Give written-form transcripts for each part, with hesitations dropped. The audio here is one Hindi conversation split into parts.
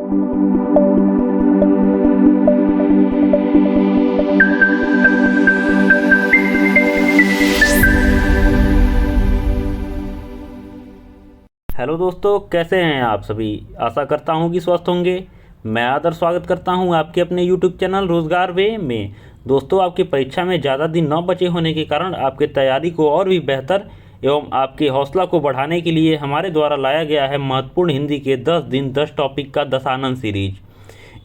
हेलो दोस्तों, कैसे हैं आप सभी। आशा करता हूं कि स्वस्थ होंगे। मैं आदर स्वागत करता हूं आपके अपने यूट्यूब चैनल रोज़गार वे में। दोस्तों, आपकी परीक्षा में ज़्यादा दिन न बचे होने के कारण आपके तैयारी को और भी बेहतर एवं आपके हौसला को बढ़ाने के लिए हमारे द्वारा लाया गया है महत्वपूर्ण हिंदी के 10 दिन 10 टॉपिक का दशानन सीरीज।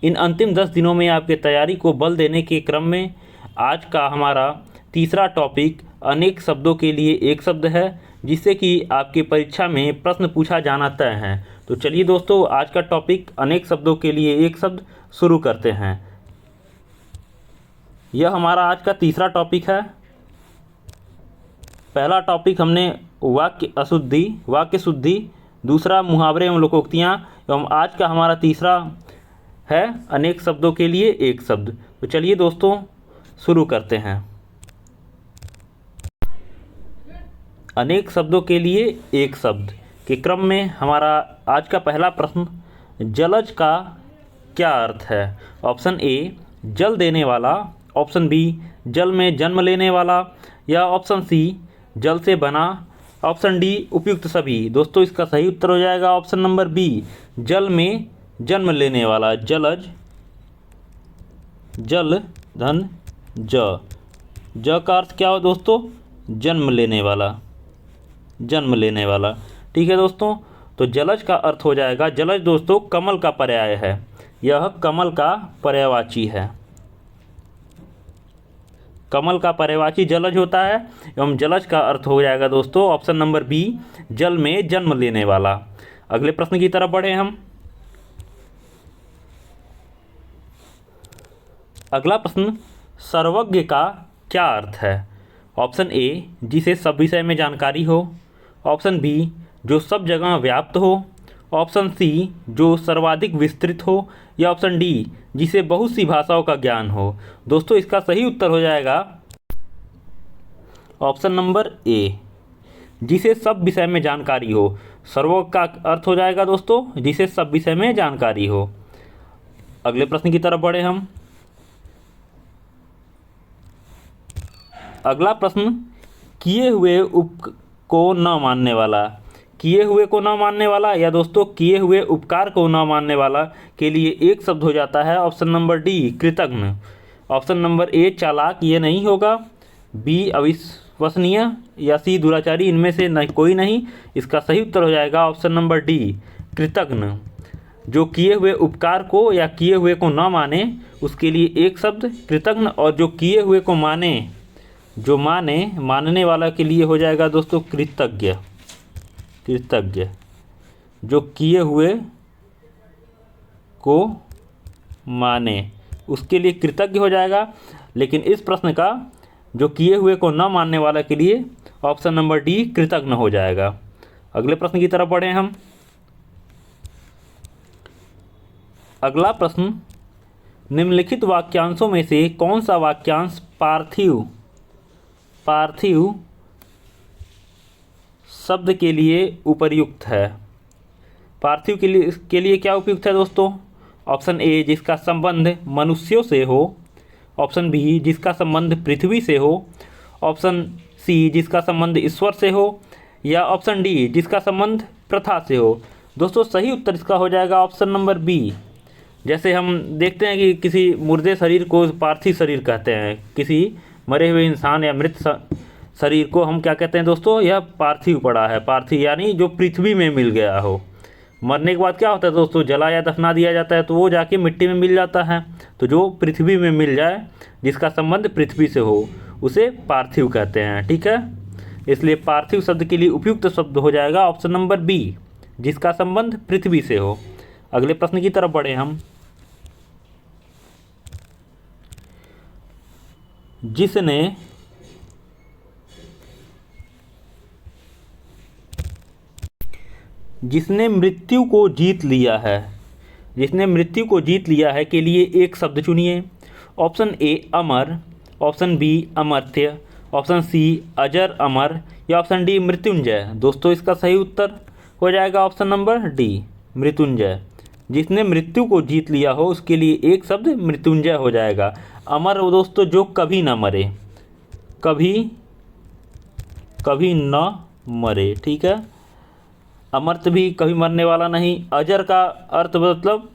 इन अंतिम 10 दिनों में आपके तैयारी को बल देने के क्रम में आज का हमारा तीसरा टॉपिक अनेक शब्दों के लिए एक शब्द है, जिससे कि आपकी परीक्षा में प्रश्न पूछा जाना तय है। तो चलिए दोस्तों, आज का टॉपिक अनेक शब्दों के लिए एक शब्द शुरू करते हैं। यह हमारा आज का तीसरा टॉपिक है। पहला टॉपिक हमने वाक्य शुद्धि, दूसरा मुहावरे एवं लोकोक्तियाँ, एवं आज का हमारा तीसरा है अनेक शब्दों के लिए एक शब्द। तो चलिए दोस्तों, शुरू करते हैं। अनेक शब्दों के लिए एक शब्द के क्रम में हमारा आज का पहला प्रश्न, जलज का क्या अर्थ है। ऑप्शन ए जल देने वाला, ऑप्शन बी जल में जन्म लेने वाला, या ऑप्शन सी जल से बना, ऑप्शन डी उपयुक्त सभी। दोस्तों, इसका सही उत्तर हो जाएगा ऑप्शन नंबर बी, जल में जन्म लेने वाला। जलज, जल धन ज का अर्थ क्या हो दोस्तों, जन्म लेने वाला, जन्म लेने वाला। ठीक है दोस्तों, तो जलज का अर्थ हो जाएगा, जलज दोस्तों कमल का पर्याय है, यह कमल का पर्यायवाची है। कमल का पर्यायवाची जलज होता है, एवं जलज का अर्थ हो जाएगा दोस्तों ऑप्शन नंबर बी, जल में जन्म लेने वाला। अगले प्रश्न की तरफ बढ़े हम। अगला प्रश्न, सर्वज्ञ का क्या अर्थ है। ऑप्शन ए जिसे सब विषय में जानकारी हो, ऑप्शन बी जो सब जगह व्याप्त हो, ऑप्शन सी जो सर्वाधिक विस्तृत हो, या ऑप्शन डी जिसे बहुत सी भाषाओं का ज्ञान हो। दोस्तों, इसका सही उत्तर हो जाएगा ऑप्शन नंबर ए, जिसे सब विषय में जानकारी हो। सर्वज्ञ का अर्थ हो जाएगा दोस्तों जिसे सब विषय में जानकारी हो। अगले प्रश्न की तरफ बढ़े हम। अगला प्रश्न, किए हुए को न मानने वाला। किए हुए को न मानने वाला या दोस्तों किए हुए उपकार को न मानने वाला के लिए एक शब्द हो जाता है ऑप्शन नंबर डी, कृतघ्न। ऑप्शन नंबर ए चालाक, ये नहीं होगा, बी अविश्वसनीय, या सी दुराचारी, इनमें से कोई नहीं। इसका सही उत्तर हो जाएगा ऑप्शन नंबर डी, कृतघ्न। जो किए हुए उपकार को या किए हुए को न माने उसके लिए एक शब्द कृतघ्न, और जो किए हुए को माने, जो मानने वाला के लिए हो जाएगा दोस्तों कृतज्ञ। कृतज्ञ, जो किए हुए को माने उसके लिए कृतज्ञ हो जाएगा। लेकिन इस प्रश्न का जो किए हुए को न मानने वाला के लिए ऑप्शन नंबर डी, कृतज्ञ हो जाएगा। अगले प्रश्न की तरफ बढ़े हम। अगला प्रश्न, निम्नलिखित वाक्यांशों में से कौन सा वाक्यांश पार्थिव शब्द के लिए उपर्युक्त है। पार्थिव के लिए क्या उपयुक्त है दोस्तों। ऑप्शन ए जिसका संबंध मनुष्यों से हो, ऑप्शन बी जिसका संबंध पृथ्वी से हो, ऑप्शन सी जिसका संबंध ईश्वर से हो, या ऑप्शन डी जिसका संबंध प्रथा से हो। दोस्तों, सही उत्तर इसका हो जाएगा ऑप्शन नंबर बी। जैसे हम देखते हैं कि किसी मुर्दे शरीर को पार्थिव शरीर कहते हैं, किसी मरे हुए इंसान या मृत शरीर को हम क्या कहते हैं दोस्तों, यह पार्थिव पड़ा है। पार्थिव यानी जो पृथ्वी में मिल गया हो। मरने के बाद क्या होता है दोस्तों, जला या दफना दिया जाता है तो वो जाके मिट्टी में मिल जाता है। तो जो पृथ्वी में मिल जाए, जिसका संबंध पृथ्वी से हो, उसे पार्थिव कहते हैं। ठीक है, इसलिए पार्थिव शब्द के लिए उपयुक्त शब्द हो जाएगा ऑप्शन नंबर बी, जिसका संबंध पृथ्वी से हो। अगले प्रश्न की तरफ बढ़े हम। जिसने मृत्यु को जीत लिया है, जिसने मृत्यु को जीत लिया है के लिए एक शब्द चुनिए। ऑप्शन ए अमर, ऑप्शन बी अमर्त्य, ऑप्शन सी अजर अमर, या ऑप्शन डी मृत्युंजय। दोस्तों, इसका सही उत्तर हो जाएगा ऑप्शन नंबर डी, मृत्युंजय। जिसने मृत्यु को जीत लिया हो उसके लिए एक शब्द मृत्युंजय हो जाएगा। अमर वो दोस्तों जो कभी ना मरे, कभी कभी न मरे, ठीक है। अमर्त भी कभी मरने वाला नहीं। अजर का अर्थ मतलब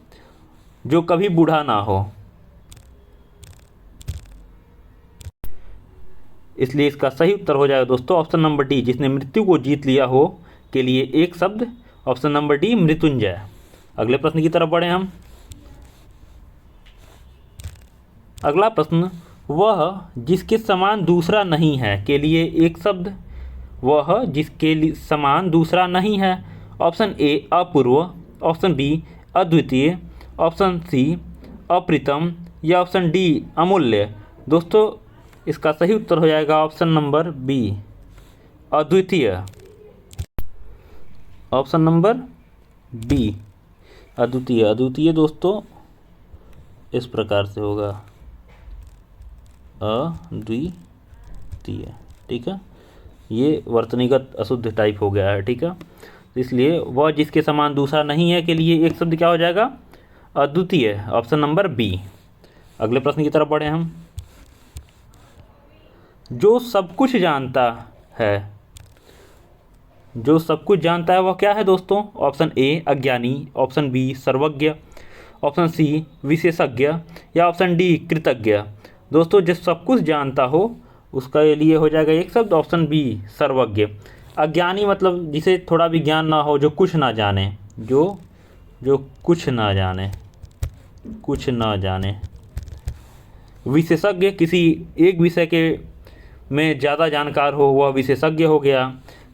जो कभी बूढ़ा ना हो, इसलिए इसका सही उत्तर हो जाएगा दोस्तों ऑप्शन नंबर डी, जिसने मृत्यु को जीत लिया हो के लिए एक शब्द, ऑप्शन नंबर डी मृत्युंजय। अगले प्रश्न की तरफ बढ़े हम। अगला प्रश्न, वह जिसके समान दूसरा नहीं है के लिए एक शब्द। वह जिसके समान दूसरा नहीं है। ऑप्शन ए अपूर्व, ऑप्शन बी अद्वितीय, ऑप्शन सी अप्रितम या ऑप्शन डी अमूल्य। दोस्तों इसका सही उत्तर हो जाएगा ऑप्शन नंबर बी अद्वितीय। ऑप्शन नंबर बी अद्वितीय। अद्वितीय दोस्तों इस प्रकार से होगा अद्वितीय, ठीक है। ये वर्तनीगत अशुद्ध टाइप हो गया है, ठीक है। इसलिए वह जिसके समान दूसरा नहीं है के लिए एक शब्द क्या हो जाएगा, अद्वितीय, ऑप्शन नंबर बी। अगले प्रश्न की तरफ बढ़े हम। जो सब कुछ जानता है, जो सब कुछ जानता है वह क्या है दोस्तों। ऑप्शन ए अज्ञानी, ऑप्शन बी सर्वज्ञ, ऑप्शन सी विशेषज्ञ या ऑप्शन डी कृतज्ञ। दोस्तों जो सब कुछ जानता हो उसका लिए हो जाएगा एक शब्द, ऑप्शन बी सर्वज्ञ। अज्ञानी मतलब जिसे थोड़ा भी ज्ञान ना हो, जो कुछ ना जाने, जो कुछ ना जाने, कुछ ना जाने। विशेषज्ञ किसी एक विषय के में ज़्यादा जानकार हो, वह विशेषज्ञ हो गया।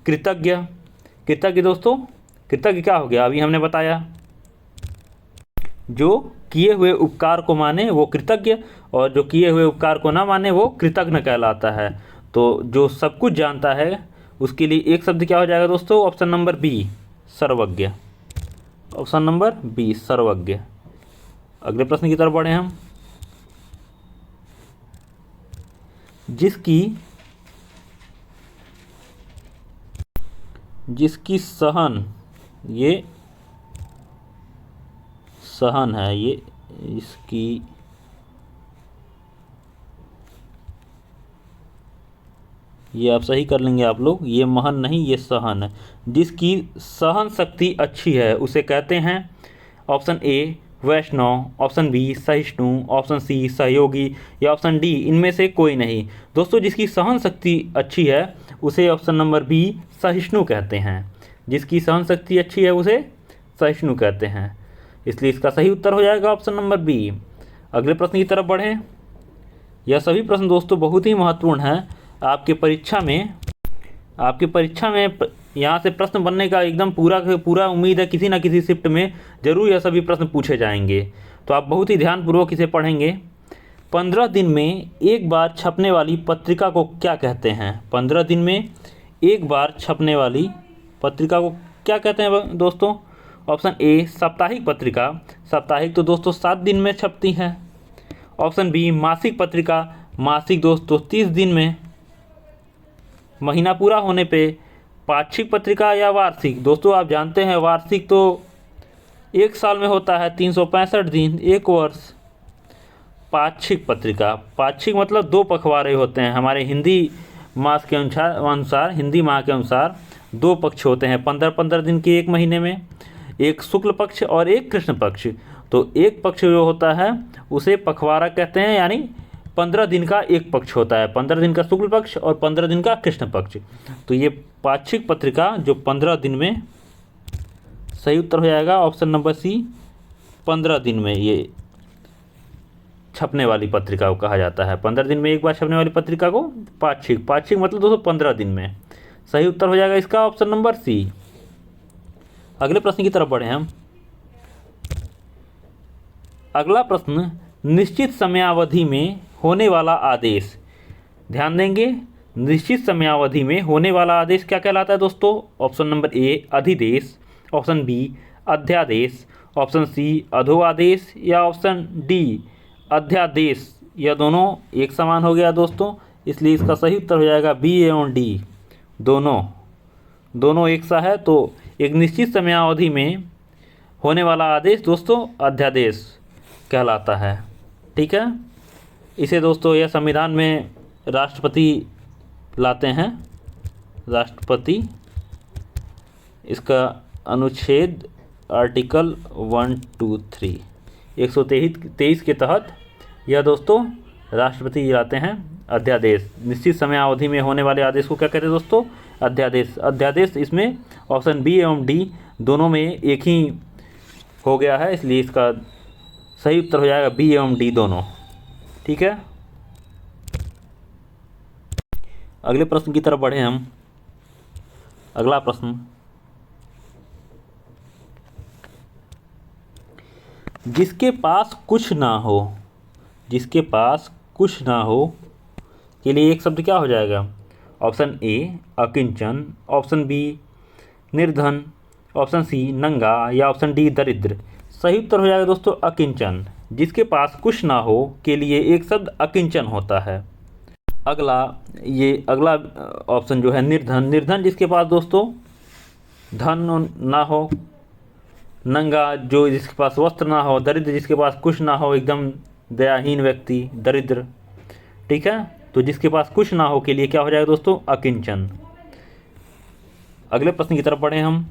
कृतज्ञ, कृतज्ञ दोस्तों कृतज्ञ क्या हो गया, अभी हमने बताया, जो किए हुए उपकार को माने वो कृतज्ञ, और जो किए हुए उपकार को ना माने वो कृतज्ञ कहलाता है। तो जो सब कुछ जानता है उसके लिए एक शब्द क्या हो जाएगा दोस्तों, ऑप्शन नंबर बी सर्वज्ञ, ऑप्शन नंबर बी सर्वज्ञ। अगले प्रश्न की तरफ बढ़े हम। जिसकी सहन, ये सहन है, ये इसकी ये आप सही कर लेंगे आप लोग, ये महन नहीं ये सहन है। जिसकी सहन शक्ति अच्छी है उसे कहते हैं, ऑप्शन ए वैष्णव, ऑप्शन बी सहिष्णु, ऑप्शन सी सहयोगी या ऑप्शन डी इनमें से कोई नहीं। दोस्तों जिसकी सहन शक्ति अच्छी है उसे ऑप्शन नंबर बी सहिष्णु कहते हैं। जिसकी सहन शक्ति अच्छी है उसे सहिष्णु कहते हैं, इसलिए इसका सही उत्तर हो जाएगा ऑप्शन नंबर बी। अगले प्रश्न की तरफ बढ़ें। यह सभी प्रश्न दोस्तों बहुत ही महत्वपूर्ण हैं आपके परीक्षा में यहाँ से प्रश्न बनने का एकदम पूरा उम्मीद है, किसी ना किसी शिफ्ट में जरूर यह सभी प्रश्न पूछे जाएंगे, तो आप बहुत ही ध्यानपूर्वक इसे पढ़ेंगे। 15 दिन में एक बार छपने वाली पत्रिका को क्या कहते हैं। 15 दिन में एक बार छपने वाली पत्रिका को क्या कहते हैं दोस्तों। ऑप्शन ए साप्ताहिक पत्रिका, साप्ताहिक तो दोस्तों 7 दिन में छपती है। ऑप्शन बी मासिक पत्रिका, मासिक दोस्तों 30 दिन में। महीना पूरा होने पे पाक्षिक पत्रिका या वार्षिक। दोस्तों आप जानते हैं वार्षिक तो एक साल में होता है, 365 दिन, एक वर्ष। पाक्षिक पत्रिका, पाक्षिक मतलब 2 पखवाड़े होते हैं। हमारे हिंदी मास के अनुसार हिंदी माह के अनुसार 2 पक्ष होते हैं, 15-15 दिन के एक महीने में, एक शुक्ल पक्ष और एक कृष्ण पक्ष। तो एक पक्ष जो होता है उसे पखवाड़ा कहते हैं, यानी 15 दिन का एक पक्ष होता है, 15 दिन का शुक्ल पक्ष और 15 दिन का कृष्ण पक्ष। तो ये पाक्षिक पत्रिका जो 15 दिन में, सही उत्तर हो जाएगा ऑप्शन नंबर सी 15 दिन में ये छपने वाली पत्रिका को कहा जाता है। 15 दिन में एक बार छपने वाली पत्रिका को पाक्षिक, पाक्षिक मतलब दोस्तों 15 दिन में। सही उत्तर हो जाएगा इसका ऑप्शन नंबर सी। अगले प्रश्न की तरफ बढ़े हम। अगला प्रश्न, निश्चित समयावधि में होने वाला आदेश। ध्यान देंगे, निश्चित समयावधि में होने वाला आदेश क्या कहलाता है दोस्तों। ऑप्शन नंबर ए अधिदेश, ऑप्शन बी अध्यादेश, ऑप्शन सी अधोआदेश या ऑप्शन डी अध्यादेश। यह दोनों एक समान हो गया दोस्तों, इसलिए इसका सही उत्तर हो जाएगा बी एवं डी, दोनों एक सा है। तो एक निश्चित समयावधि में होने वाला आदेश दोस्तों अध्यादेश कहलाता है। ठीक है, इसे दोस्तों यह संविधान में राष्ट्रपति लाते हैं, राष्ट्रपति। इसका अनुच्छेद आर्टिकल 123 123 के तहत यह दोस्तों राष्ट्रपति लाते हैं अध्यादेश। निश्चित समय अवधि में होने वाले आदेश को क्या कहते हैं दोस्तों? अध्यादेश। अध्यादेश इसमें ऑप्शन बी एवं डी दोनों में एक ही हो गया है, इसलिए इसका सही उत्तर हो जाएगा बी एवं डी दोनों। ठीक है, अगले प्रश्न की तरफ बढ़े हम। अगला प्रश्न, जिसके पास कुछ ना हो, जिसके पास कुछ ना हो के लिए एक शब्द क्या हो जाएगा? ऑप्शन ए अकिंचन, ऑप्शन बी निर्धन, ऑप्शन सी नंगा या ऑप्शन डी दरिद्र। सही उत्तर हो जाएगा दोस्तों अकिंचन। जिसके पास कुछ ना हो के लिए एक शब्द अकिंचन होता है। अगला ऑप्शन जो है निर्धन। निर्धन जिसके पास दोस्तों धन ना हो, नंगा जो जिसके पास वस्त्र ना हो, दरिद्र जिसके पास कुछ ना हो, एकदम दयाहीन व्यक्ति दरिद्र। ठीक है, तो जिसके पास कुछ ना हो के लिए क्या हो जाएगा दोस्तों? अकिंचन। अगले प्रश्न की तरफ बढ़े हम।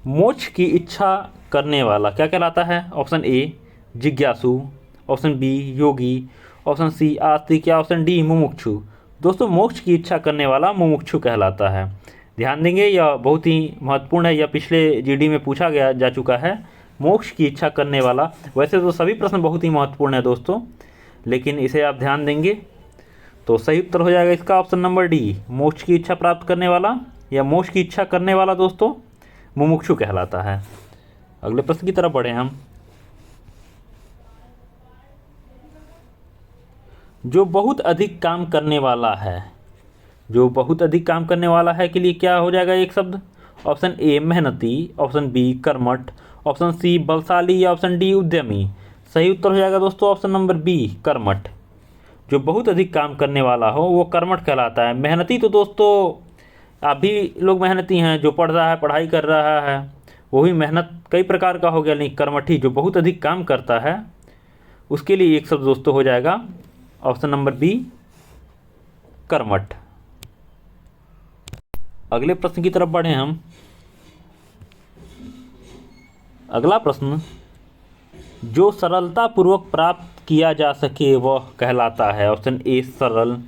मोक्ष की इच्छा करने वाला क्या कहलाता है? ऑप्शन ए जिज्ञासु, ऑप्शन बी योगी, ऑप्शन सी आस्तिक या ऑप्शन डी मुमुक्षु। दोस्तों मोक्ष की इच्छा करने वाला मुमुक्षु कहलाता है। ध्यान देंगे, यह बहुत ही महत्वपूर्ण है, यह पिछले जीडी में पूछा जा चुका है। मोक्ष की इच्छा करने वाला, वैसे तो सभी प्रश्न बहुत ही महत्वपूर्ण है दोस्तों, लेकिन इसे आप ध्यान देंगे तो सही उत्तर हो जाएगा इसका ऑप्शन नंबर डी, मोक्ष की इच्छा प्राप्त करने वाला या मोक्ष की इच्छा करने वाला दोस्तों मुमुक्षु कहलाता है। अगले प्रश्न की तरफ बढ़े हम। जो बहुत अधिक काम करने वाला है, जो बहुत अधिक काम करने वाला है के लिए क्या हो जाएगा एक शब्द? ऑप्शन ए मेहनती, ऑप्शन बी कर्मठ, ऑप्शन सी बलशाली या ऑप्शन डी उद्यमी। सही उत्तर हो जाएगा दोस्तों ऑप्शन नंबर बी कर्मठ। जो बहुत अधिक काम करने वाला हो वो कर्मठ कहलाता है। मेहनती तो दोस्तों आप भी लोग मेहनती हैं, जो पढ़ रहा है पढ़ाई कर रहा है वो भी मेहनत कई प्रकार का हो गया, लेकिन कर्मठी जो बहुत अधिक काम करता है उसके लिए एक शब्द दोस्तों हो जाएगा ऑप्शन नंबर बी कर्मठ। अगले प्रश्न की तरफ बढ़े हम। अगला प्रश्न, जो सरलतापूर्वक प्राप्त किया जा सके वह कहलाता है। ऑप्शन ए सरल,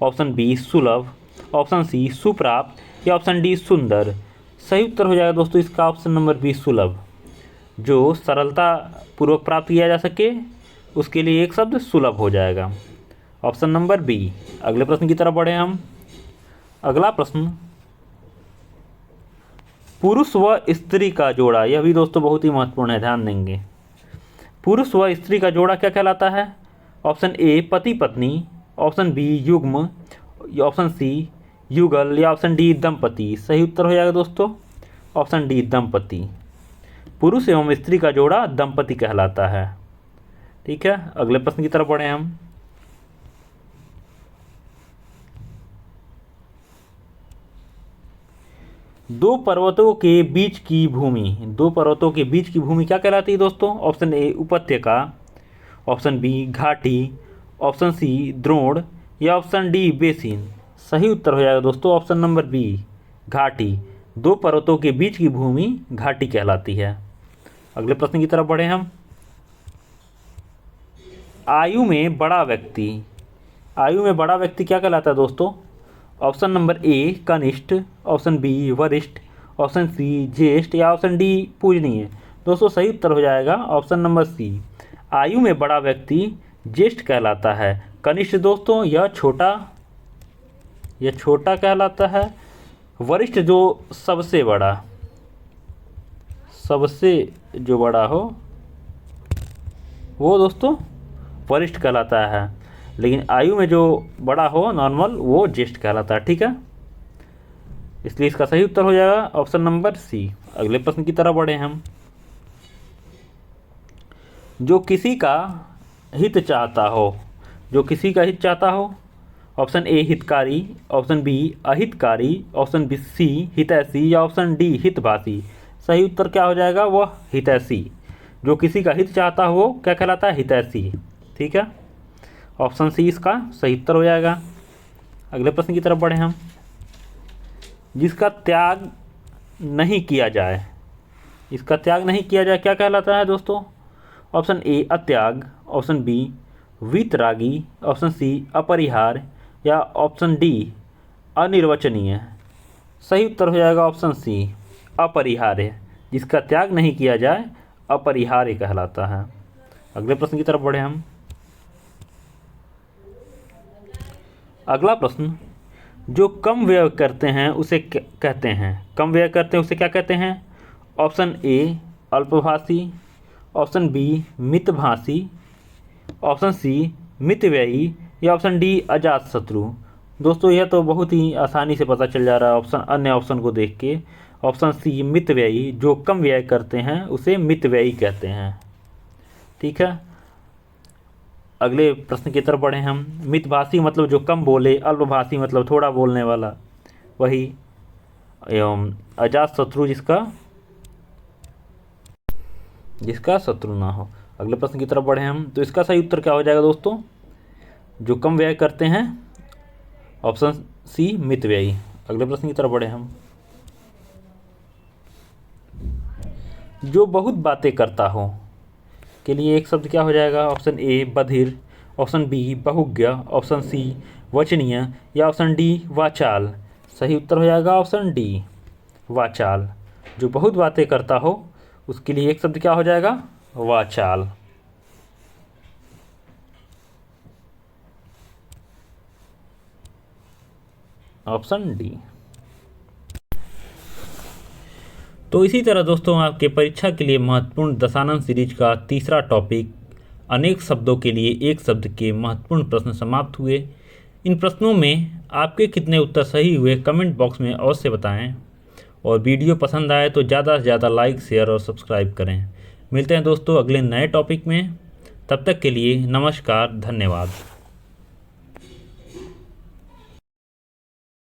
ऑप्शन बी सुलभ, ऑप्शन सी सुप्राप्त या ऑप्शन डी सुंदर। सही उत्तर हो जाएगा दोस्तों इसका ऑप्शन नंबर बी सुलभ। जो सरलतापूर्वक प्राप्त किया जा सके उसके लिए एक शब्द सुलभ हो जाएगा, ऑप्शन नंबर बी। अगले प्रश्न की तरफ बढ़े हम। अगला प्रश्न, पुरुष व स्त्री का जोड़ा, यह भी दोस्तों बहुत ही महत्वपूर्ण है, ध्यान देंगे। पुरुष व स्त्री का जोड़ा क्या कहलाता है? ऑप्शन ए पति पत्नी, ऑप्शन बी युग्म, ऑप्शन सी युगल या ऑप्शन डी दंपति। सही उत्तर हो जाएगा दोस्तों ऑप्शन डी दंपति। पुरुष एवं स्त्री का जोड़ा दंपति कहलाता है। ठीक है, अगले प्रश्न की तरफ बढ़े हम। दो पर्वतों के बीच की भूमि, दो पर्वतों के बीच की भूमि क्या कहलाती है दोस्तों? ऑप्शन ए उपत्यका, ऑप्शन बी घाटी, ऑप्शन सी द्रोण या ऑप्शन डी बेसिन। सही उत्तर हो जाएगा दोस्तों ऑप्शन नंबर बी घाटी। दो पर्वतों के बीच की भूमि घाटी कहलाती है। अगले प्रश्न की तरफ बढ़े हम। आयु में बड़ा व्यक्ति, आयु में बड़ा व्यक्ति क्या कहलाता है दोस्तों? ऑप्शन नंबर ए कनिष्ठ, ऑप्शन बी वरिष्ठ, ऑप्शन सी ज्येष्ठ या ऑप्शन डी पूजनीय। दोस्तों सही उत्तर हो जाएगा ऑप्शन नंबर सी, आयु में बड़ा व्यक्ति ज्येष्ठ कहलाता है। कनिष्ठ दोस्तों यह छोटा कहलाता है। वरिष्ठ जो सबसे बड़ा, सबसे जो बड़ा हो वो दोस्तों वरिष्ठ कहलाता है, लेकिन आयु में जो बड़ा हो नॉर्मल वो ज्येष्ठ कहलाता है। ठीक है, इसलिए इसका सही उत्तर हो जाएगा ऑप्शन नंबर सी। अगले प्रश्न की तरफ बढ़े हम। जो किसी का हित चाहता हो, जो किसी का हित चाहता हो, ऑप्शन ए हितकारी, ऑप्शन बी अहितकारी, ऑप्शन बी सी हितैषी या ऑप्शन डी हितभाषी। सही उत्तर क्या हो जाएगा? वह हितैषी। जो किसी का हित चाहता हो क्या कहलाता है? हितैषी। ठीक है, ऑप्शन सी इसका सही उत्तर हो जाएगा। अगले प्रश्न की तरफ बढ़े हम। जिसका त्याग नहीं किया जाए, इसका त्याग नहीं किया जाए क्या कहलाता है दोस्तों? ऑप्शन ए अत्याग, ऑप्शन बी वीतरागी, ऑप्शन सी अपरिहार्य या ऑप्शन डी अनिर्वचनीय। सही उत्तर हो जाएगा ऑप्शन सी अपरिहार्य। जिसका त्याग नहीं किया जाए अपरिहार्य कहलाता है। अगले प्रश्न की तरफ बढ़े हम। अगला प्रश्न, जो कम व्यय करते हैं उसे कहते हैं, कम व्यय करते हैं उसे क्या कहते हैं? ऑप्शन ए अल्पभाषी, ऑप्शन बी मितभाषी, ऑप्शन सी मितव्ययी या ऑप्शन डी अजातशत्रु। दोस्तों यह तो बहुत ही आसानी से पता चल जा रहा है ऑप्शन, अन्य ऑप्शन को देख के। ऑप्शन सी मितव्ययी, जो कम व्यय करते हैं उसे मितव्ययी कहते हैं। ठीक है, अगले प्रश्न की तरफ बढ़े हम। मितभाषी मतलब जो कम बोले, अल्पभाषी मतलब थोड़ा बोलने वाला, वही, एवं अजातशत्रु जिसका शत्रु ना हो। अगले प्रश्न की तरफ बढ़े हम। तो इसका सही उत्तर क्या हो जाएगा दोस्तों? जो कम व्यय करते हैं, ऑप्शन सी मितव्ययी। अगले प्रश्न की तरफ बढ़े हम। जो बहुत बातें करता हो के लिए एक शब्द क्या हो जाएगा? ऑप्शन ए बधिर, ऑप्शन बी बहुज्ञ, ऑप्शन सी वचनीय या ऑप्शन डी वाचाल। सही उत्तर हो जाएगा ऑप्शन डी वाचाल। जो बहुत बातें करता हो उसके लिए एक शब्द क्या हो जाएगा? वाचाल। Option D. तो इसी तरह दोस्तों आपके परीक्षा के लिए महत्वपूर्ण दशानन सीरीज का तीसरा टॉपिक अनेक शब्दों के लिए एक शब्द के महत्वपूर्ण प्रश्न समाप्त हुए। इन प्रश्नों में आपके कितने उत्तर सही हुए कमेंट बॉक्स में अवश्य बताएं, और वीडियो पसंद आए तो ज़्यादा से ज़्यादा लाइक, शेयर और सब्सक्राइब करें। मिलते हैं दोस्तों अगले नए टॉपिक में। तब तक के लिए नमस्कार, धन्यवाद।